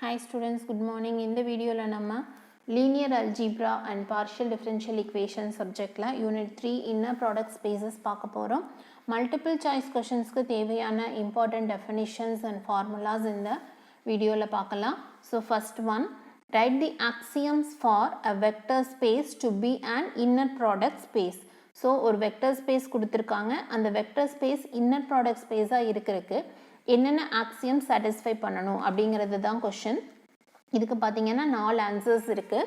Hi students, good morning. In the video la namma linear algebra and partial differential equation subject la unit 3 inner product spaces paaka porom. Multiple choice questions ku thevayana important definitions and formulas in the video la paakalam. So first one, write the axioms for a vector space to be an inner product space. So ஒரு vector space கொடுத்திருக்காங்க, அந்த vector space inner product space ஆ இருக்கிறதுக்கு என்னென்ன Axiom satisfy பண்ணணும் அப்படிங்கிறது தான் question. இதுக்கு பார்த்தீங்கன்னா 4 ஆன்சர்ஸ் இருக்கு.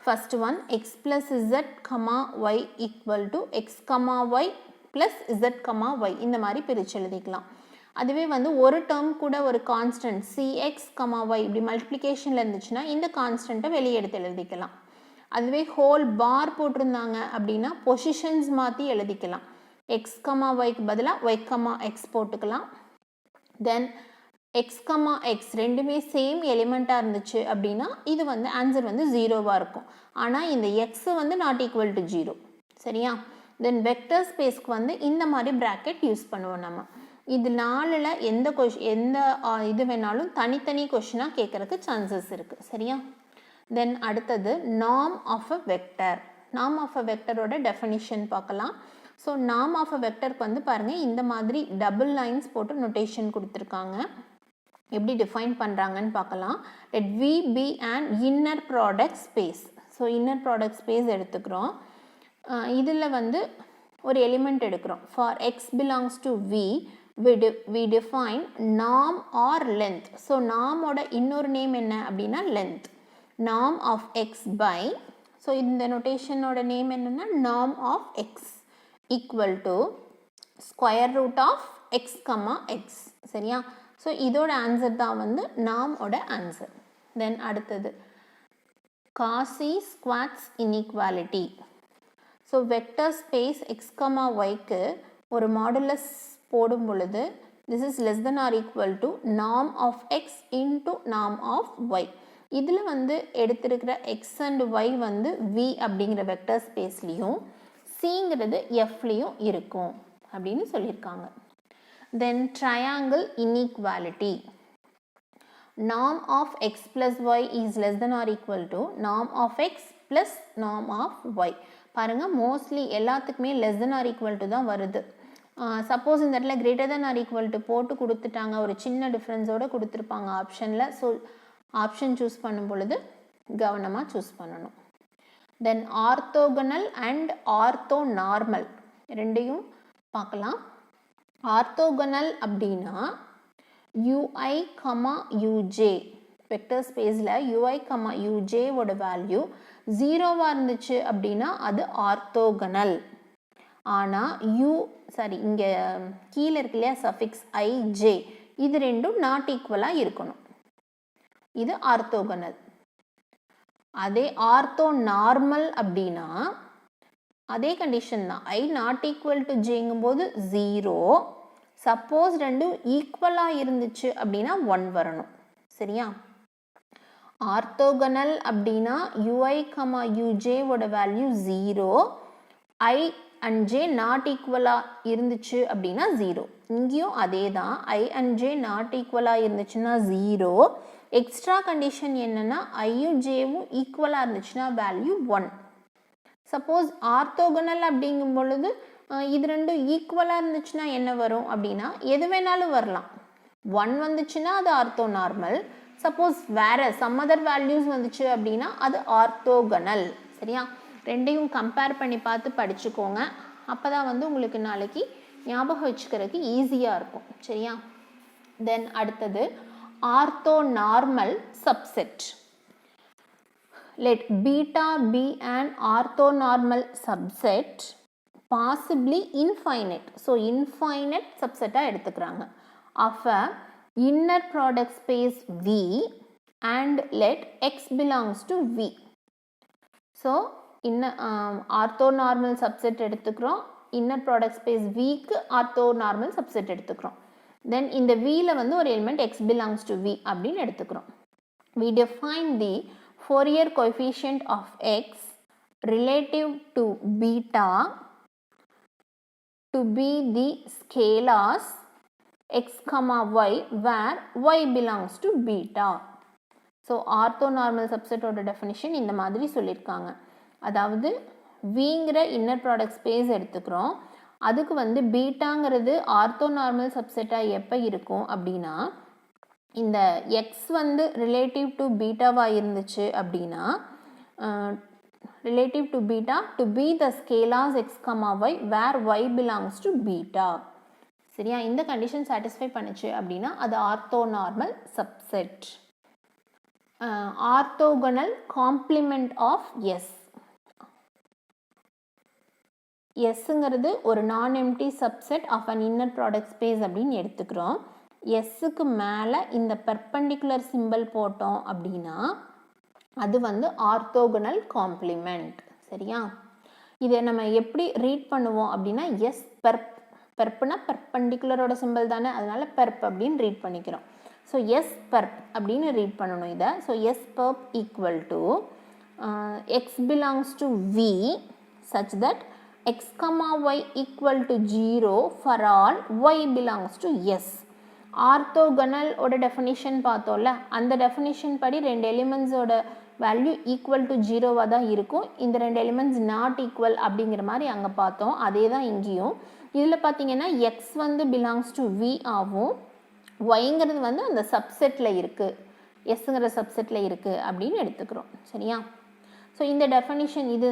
First one, X plus Z comma Y equal to X comma Y plus Z comma Y, இந்த மாதிரி பிரித்து எழுதிக்கலாம். அதுவே வந்து ஒரு டேர்ம் கூட ஒரு கான்ஸ்டன்ட் சிஎக்ஸ் கமா ஒய் இப்படி மல்டிப்ளிகேஷனில் இருந்துச்சுன்னா இந்த கான்ஸ்டன்ட்டை வெளியே எடுத்து எழுதிக்கலாம். அதுவே ஹோல் பார் போட்டிருந்தாங்க அப்படின்னா பொசிஷன்ஸ் மாற்றி எழுதிக்கலாம். எக்ஸ் கமா ஒய்க்கு பதிலாக ஒய் கமா எக்ஸ் போட்டுக்கலாம். தென் எக்ஸ் கமா எக்ஸ் ரெண்டுமே சேம் எலிமெண்ட்டாக இருந்துச்சு அப்படின்னா இது வந்து ஆன்சர் வந்து ஜீரோவாக இருக்கும். ஆனால் இந்த எக்ஸ் வந்து நாட் ஈக்குவல் டு ஜீரோ, சரியா? தென் வெக்டர் ஸ்பேஸ்க்கு வந்து இந்த மாதிரி ப்ராக்கெட் யூஸ் பண்ணுவோம் நம்ம. இது 4ல் எந்த இது வேணாலும் தனித்தனி கொஷினாக கேட்குறதுக்கு சான்சஸ் இருக்குது, சரியா? தென் அடுத்தது norm of a vector. Norm of a வெக்டரோட டெஃபினிஷன் பார்க்கலாம். ஸோ நார்ம் ஆஃப் அ வெக்டருக்கு வந்து பாருங்கள், இந்த மாதிரி டபுள் லைன்ஸ் போட்டு நொட்டேஷன் கொடுத்துருக்காங்க. எப்படி டிஃபைன் பண்ணுறாங்கன்னு பார்க்கலாம். Let V be and inner product space. So inner product space எடுத்துக்கிறோம். இதில் வந்து ஒரு எலிமெண்ட் எடுக்கிறோம். For x belongs to V define norm or length. So நார்மோட இன்னொரு நேம் என்ன அப்படின்னா length. Norm of x by, so இந்த நொட்டேஷனோட நேம் என்னென்னா norm of x equal to square root of x comma x, சரியா? ஸோ இதோட ஆன்சர் தான் வந்து நார்மோட ஆன்சர். தென் அடுத்தது Cauchy Schwarz inequality. So vector space x comma ஒய்க்கு ஒரு மாடுலஸ் போடும் பொழுது this is less than or equal to norm of x into norm of y. இதில் வந்து எடுத்திருக்கிற x and y வந்து v அப்படிங்கிற வெக்டர் ஸ்பேஸ்லேயும் சிங்கிறது எஃப்லேயும் இருக்கும் அப்படின்னு சொல்லியிருக்காங்க. Then triangle inequality. Norm of x plus y is less than or equal to norm of x plus norm of y. பாருங்கள், மோஸ்ட்லி எல்லாத்துக்குமே less than or equal to தான் வருது. சப்போஸ் இந்த இடத்துல greater than or equal to போட்டு கொடுத்துட்டாங்க, ஒரு சின்ன டிஃப்ரென்ஸோடு கொடுத்துருப்பாங்க ஆப்ஷனில். ஸோ ஆப்ஷன் சூஸ் பண்ணும் பொழுது கவனமாக சூஸ் பண்ணணும். தென் ஆர்த்தோகனல் அண்ட் ஆர்த்தோநார்மல் ரெண்டையும் பார்க்கலாம். ஆர்த்தோகனல் அப்படின்னா ui கமா யூஜே, வெக்டர் ஸ்பேஸில் ui கமா யூஜேவோட வேல்யூ ஜீரோவாக இருந்துச்சு அப்படின்னா அது ஆர்த்தோகனல். ஆனால் இங்கே கீழே இருக்கு இல்லையா சஃபிக்ஸ் ஐஜே, இது ரெண்டும் நாட் ஈக்குவலாக இருக்கணும், இது ஆர்த்தோகனல். அதே ஆர்த்தோ நார்மல் அப்படின்னா அதே கண்டிஷன் தான், ஐ நாட் ஈக்குவல் டு ஜேங்கும் போது 0. சப்போஸ் ரெண்டும் ஈக்குவலாக இருந்துச்சு அப்படின்னா 1 வரணும், சரியா? ஆர்த்தோகனல் அப்படின்னா ui கமா யூஜேவோட value 0, i and j not ஈக்குவலாக இருந்துச்சு அப்படின்னா 0. இங்கேயும் அதே தான், ஐ அண்ட் ஜே நாட் ஈக்குவலாக இருந்துச்சுன்னா 0. எக்ஸ்ட்ரா கண்டிஷன் என்னென்னா ஐயும் ஜேவும் ஈக்குவலாக இருந்துச்சுன்னா வேல்யூ 1. சப்போஸ் ஆர்த்தோகனல் அப்படிங்கும் பொழுது இது ரெண்டும் ஈக்குவலாக இருந்துச்சுன்னா என்ன வரும் அப்படின்னா எது வேணாலும் வரலாம். 1 வந்துச்சுன்னா அது ஆர்த்தோ நார்மல், சப்போஸ் வேறு சம் அதர் வேல்யூஸ் வந்துச்சு அப்படின்னா அது ஆர்த்தோகனல், சரியா? ரெண்டையும் கம்பேர் பண்ணி பார்த்து படிச்சுக்கோங்க. அப்போ தான் வந்து உங்களுக்கு நாளைக்கு ஞாபகம் வச்சுக்கிறதுக்கு ஈஸியாக இருக்கும், சரியா? தென் அடுத்தது ஆர்த்தோநார்மல் subset. Let beta be an orthonormal subset, possibly infinite. So infinite subset எடுத்துக்கிறாங்க of a inner product space V and let x belongs to V. So orthonormal subset எடுத்துக்கிறோம், inner product space Vக்கு orthonormal subset எடுத்துக்கிறோம். Then இந்த Vல வந்து ஒரு element x belongs to V அப்படின்னு எடுத்துக்கிறோம். We define the Fourier coefficient of x relative to beta to be the scalars x comma y where y belongs to beta. So orthonormal சப்செட்டோட definition இந்த மாதிரி சொல்லியிருக்காங்க. அதாவது விங்கிற இன்னர் ப்ராடக்ட் ஸ்பேஸ் எடுத்துக்கிறோம். அதுக்கு வந்து பீட்டாங்கிறது ஆர்த்தோநார்மல் சப்செட்டாக எப்போ இருக்கும் அப்படின்னா, இந்த எக்ஸ் வந்து ரிலேட்டிவ் டு பீட்டாவாக இருந்துச்சு அப்படின்னா, relative to beta to be the scalars x comma y where y belongs to beta. சரியா? இந்த கண்டிஷன் சாட்டிஸ்ஃபை பண்ணுச்சு அப்படின்னா அது orthonormal subset. Orthogonal complement of S. எஸ்ஸுங்கிறது ஒரு non empty subset of an inner product space அப்படின்னு எடுத்துக்கிறோம். எஸ்ஸுக்கு மேலே இந்த பெர்பெண்டிகுலர் சிம்பிள் போட்டோம் அப்படின்னா அது வந்து ஆர்த்தோகனல் காம்ப்ளிமெண்ட். சரியா? இதை நம்ம எப்படி ரீட் பண்ணுவோம் அப்படின்னா, எஸ் பெர்ப்னா பெர்பெண்டிகுலரோட சிம்பிள் தானே, அதனால பெர்ப் அப்படின்னு ரீட் பண்ணிக்கிறோம். ஸோ எஸ் பெர்ப் அப்படின்னு ரீட் பண்ணணும் இதை. So S perp equal to x belongs to V such that x comma y equal to 0 for all y belongs to s. Orthogonal ஓட டெஃபினிஷன் பார்த்தோம்ல, அந்த டெஃபினிஷன் படி ரெண்டு எலிமெண்ட்ஸோட வேல்யூ ஈக்குவல் டு 0வாக தான் இருக்கும். இந்த ரெண்டு எலிமெண்ட்ஸ் நாட் ஈக்குவல் அப்படிங்கிற மாதிரி அங்கே பார்த்தோம். அதே தான் இங்கேயும். இதில் பார்த்தீங்கன்னா எக்ஸ் வந்து பிலாங்ஸ் டு வி ஆகும், ஒய்ங்கிறது வந்து அந்த சப்செட்டில் இருக்குது, எஸ்ஸுங்கிற சப்செட்டில் இருக்குது அப்படின்னு எடுத்துக்கிறோம். சரியா? ஸோ இந்த டெஃபினிஷன் இது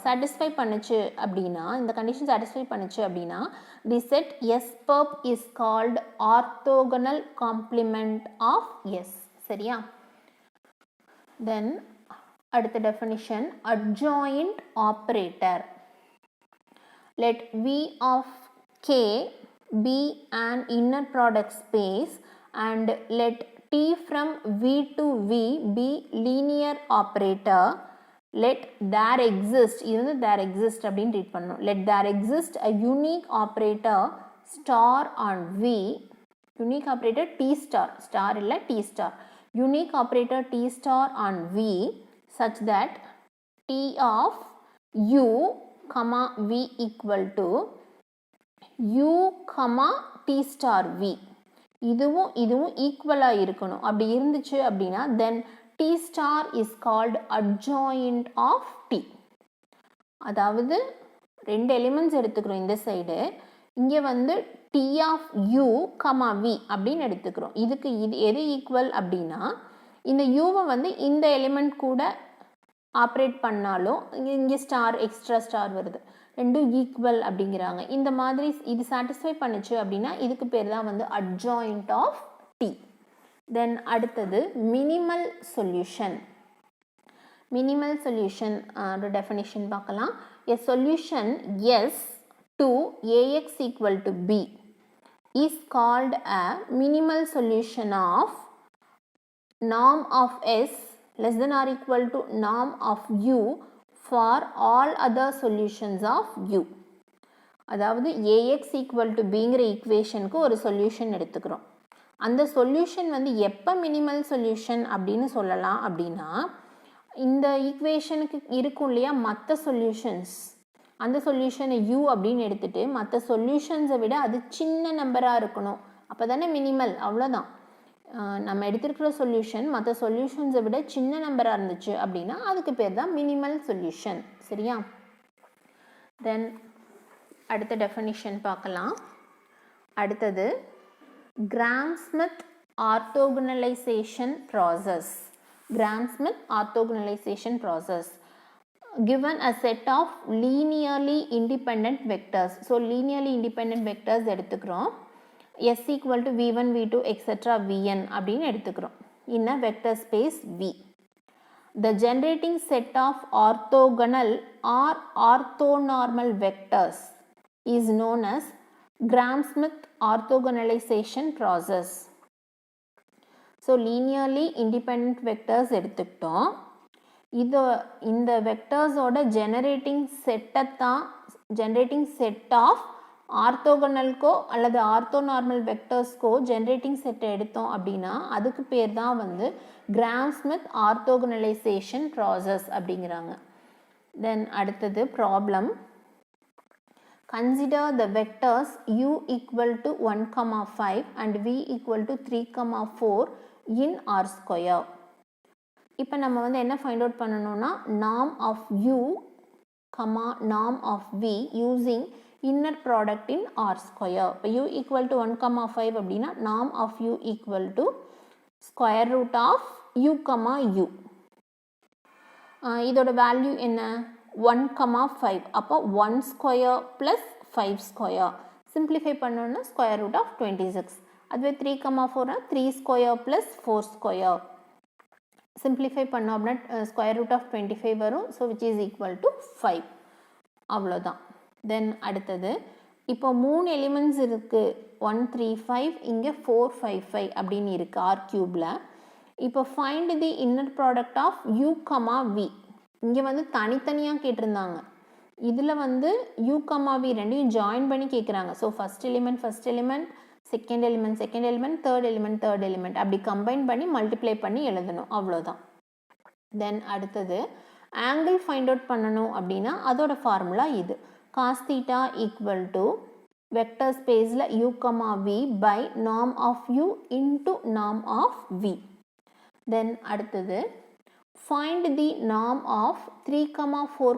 சாட்டிஸ்ஃபை பண்ணுச்சு அப்படின்னா, இந்த கண்டிஷன் சாட்டிஸ்ஃபை பண்ணுச்சு அப்படின்னா the set S perp is called orthogonal complement of S. சரியா? தென் அடுத்த definition adjoint operator. let V of K be an inner product space and let T from V to V be linear operator. Let there exist, இது there exist அப்படின்னு read பண்ணணும். let there exist a unique operator star on V, unique operator T star, star இல்லை T star, unique operator T star on V such that T of U comma V equal to U comma T star V. இதுவும் ஈக்குவலாக இருக்கணும். அப்படி இருந்துச்சு அப்படின்னா then T star is called adjoint of T. அதாவது ரெண்டு elements எடுத்துக்கிறோம் இந்த சைடு, இங்கே வந்து T of U comma V அப்படின்னு எடுத்துக்கிறோம். இதுக்கு இது எது ஈக்குவல் அப்படின்னா, இந்த யூவை வந்து இந்த எலிமெண்ட் கூட ஆப்ரேட் பண்ணாலும் இங்கே ஸ்டார் எக்ஸ்ட்ரா ஸ்டார் வருது, ரெண்டும் ஈக்குவல் அப்படிங்கிறாங்க. இந்த மாதிரி இது சாட்டிஸ்ஃபை பண்ணுச்சு அப்படின்னா இதுக்கு பேர் தான் வந்து அட்ஜாயிண்ட் ஆஃப் டி. தென் அடுத்தது minimal solution. Minimal solution definition பார்க்கலாம். A solution S to A x equal to B is called a minimal solution of norm of S less than or equal to norm of U for all other solutions of U. அதாவது AX equal to Bங்கிற ஈக்குவேஷனுக்கு ஒரு solution எடுத்துக்கிறோம். அந்த solution வந்து எப்போ minimal solution அப்படின்னு சொல்லலாம் அப்படின்னா, இந்த ஈக்குவேஷனுக்கு இருக்கும் இல்லையா மற்ற சொல்யூஷன்ஸ், அந்த சொல்யூஷனை U அப்படின்னு எடுத்துட்டு மற்ற சொல்யூஷன்ஸை விட அது சின்ன நம்பராக இருக்கணும், அப்போ தானே மினிமல். அவ்வளோதான். நம்ம எடுத்திருக்கிற சொல்யூஷன் மற்ற சொல்யூஷன்ஸை விட சின்ன நம்பராக இருந்துச்சு அப்படின்னா அதுக்கு பேர் தான் மினிமல் சொல்யூஷன். சரியா? தென் அடுத்த டெஃபினிஷன் பார்க்கலாம். அடுத்தது gram-Smith orthogonalization process. Gram-Smith orthogonalization process given a set of linearly independent vectors. So linearly independent vectors எடுத்துக்கிறோம். S equal to V1, V2, etc. Vn அப்படின்னு எடுத்துக்கிறோம். in a vector space V. The generating set of orthogonal or orthonormal vectors is known as Gram-Smith orthogonalization process. So linearly independent vectors எடுத்துக்கிட்டோம். இந்த வெக்டர்ஸோட generating set of ஆர்த்தோகனல்கோ அல்லது ஆர்த்தோநார்மல் வெக்டர்ஸ்க்கோ generating செட்டை எடுத்தோம் அப்படின்னா அதுக்கு பேர் தான் வந்து கிராம்-ஸ்மித் ஆர்த்தோகனலைசேஷன் ப்ராசஸ் அப்படிங்கிறாங்க. தென் அடுத்தது problem. Consider the vectors u equal to 1, 5 and v equal to 3, 4 in R square. இப்போ நம்ம வந்து என்ன ஃபைண்ட் அவுட் பண்ணணும்னா norm of u, norm of v using inner product in r square. இப்போ u equal to 1,5 அப்படின்னா norm of u equal to square root of u, u. இதோட value என்ன 1,5. அப்போ 1 ஸ்கொயர் ப்ளஸ் 5 ஸ்கொயர் சிம்பிளிஃபை பண்ணோன்னா square root of 26. அதுவே 3,4 3 square plus 4 square simplify பண்ணோம் அப்படின்னா square root of 25 வரும். So which is equal to 5. அவ்வளோதான். தென் அடுத்தது இப்போ 3 எலிமெண்ட்ஸ் இருக்குது. 1 3 5 இங்கே 4 5 5 அப்படின்னு இருக்குது ஆர் கியூபில். இப்போ find the inner product of u, v. இங்கே வந்து தனித்தனியாக கேட்டிருந்தாங்க. இதில் வந்து u, v ரெண்டையும் ஜாயின் பண்ணி கேட்குறாங்க. So first element second element third element அப்படி கம்பைன் பண்ணி மல்டிப்ளை பண்ணி எழுதணும். அவ்வளோதான். தென் அடுத்தது ஆங்கிள் ஃபைண்ட் அவுட் பண்ணணும் அப்படின்னா அதோட ஃபார்முலா இது. cos theta equal to vector ஸ்பேஸில் u, v by norm of u into norm of v. Then அடுத்தது find the norm of 3, 4,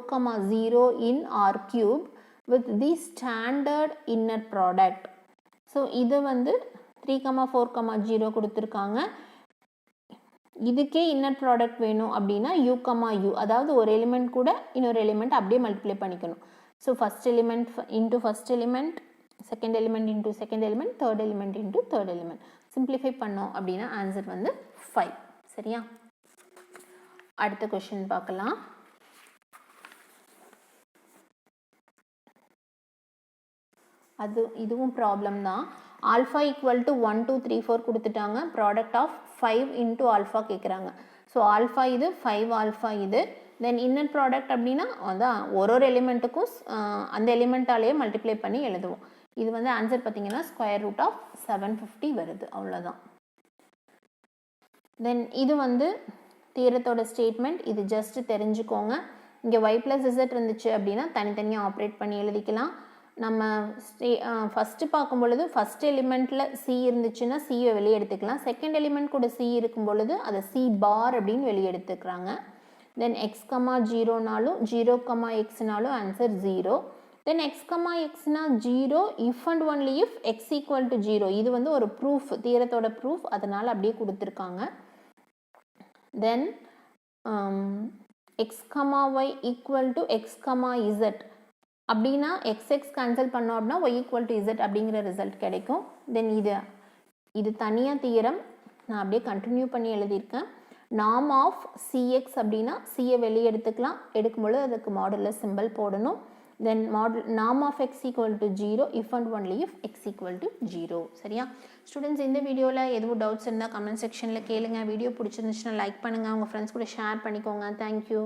0 in R cube with the standard inner product. So இது வந்து 3, 4, 0 கொடுத்துருக்காங்க. இதுக்கே இன்னர் ப்ராடக்ட் வேணும் அப்படின்னா u, u அதாவது ஒரு எலிமெண்ட் கூட இன்னொரு எலிமெண்ட் அப்படியே மல்டிப்ளை பண்ணிக்கணும். So first element into first element, second element into second element, third element into third element simplify பண்ணோம் அப்படின்னா ஆன்சர் வந்து 5. சரியா? அடுத்த क्वेश्चन பார்க்கலாம். இதுவும் ப்ராப்ளம் தான். ஆல்ஃபா ஈக்குவல் டு 1 2 3 4 கொடுத்துட்டாங்க. ப்ராடக்ட் ஆஃப் 5 இன்ட்டு ஆல்ஃபா கேட்குறாங்க. ஸோ ஆல்ஃபா இது 5 ஆல்ஃபா இது. தென் இன்னர் ப்ராடக்ட் அப்படின்னா அதான் ஒரு எலிமெண்ட்டுக்கும் அந்த எலிமெண்ட்டாலேயே மல்டிப்ளை பண்ணி எழுதுவோம். இது வந்து ஆன்சர் பார்த்தீங்கன்னா ஸ்கொயர் ரூட் ஆஃப் 750 வருது. அவ்வளோதான். தென் இது வந்து தியரத்தோட ஸ்டேட்மெண்ட். இது ஜஸ்ட் தெரிஞ்சுக்கோங்க. இங்கே y + z இருந்துச்சு அப்படின்னா தனித்தனியாக ஆப்ரேட் பண்ணி எழுதிக்கலாம். நம்ம ஃபஸ்ட்டு பார்க்கும் பொழுது ஃபஸ்ட் எலிமெண்ட்டில் c இருந்துச்சுன்னா c-யை வெளியே எடுத்துக்கலாம். செகண்ட் எலிமெண்ட் கூட c இருக்கும் பொழுது அதை c பார் அப்படின்னு வெளியே எடுத்துக்கிறாங்க. தென் x, 0னாலும் 0, xனாலும் ஆன்சர் 0. தென் x, xனா 0 if and only if x equal to 0. இது வந்து ஒரு ப்ரூஃப், தியரத்தோட ப்ரூஃப், அதனால் அப்படியே கொடுத்துருக்காங்க. then x, y equal to x, z அப்படின்னா x கேன்சல் பண்ணோம் அப்படின்னா y equal to z அப்படிங்கிற ரிசல்ட் கிடைக்கும். தென் இது தனியாக தியரம் நான் அப்படியே கண்டினியூ பண்ணி எழுதியிருக்கேன். norm ஆஃப் cx அப்படின்னா c-யை வெளியே எடுத்துக்கலாம். எடுக்கும்போது அதுக்கு மாடுலஸ் சிம்பிள் போடணும். then norm of x equal to 0 if and only if x equal to 0. சரியா? ஸ்டூடெண்ட்ஸ், இந்த வீடியோவில் எதுவும் டவுட்ஸ் இருந்தால் கமெண்ட் செக்ஷனில் கேளுங்க. வீடியோ பிடிச்சிருந்துச்சுன்னா லைக் பண்ணுங்கள், உங்கள் ஃப்ரெண்ட்ஸ் கூட ஷேர் பண்ணிக்கோங்க. தேங்க்யூ.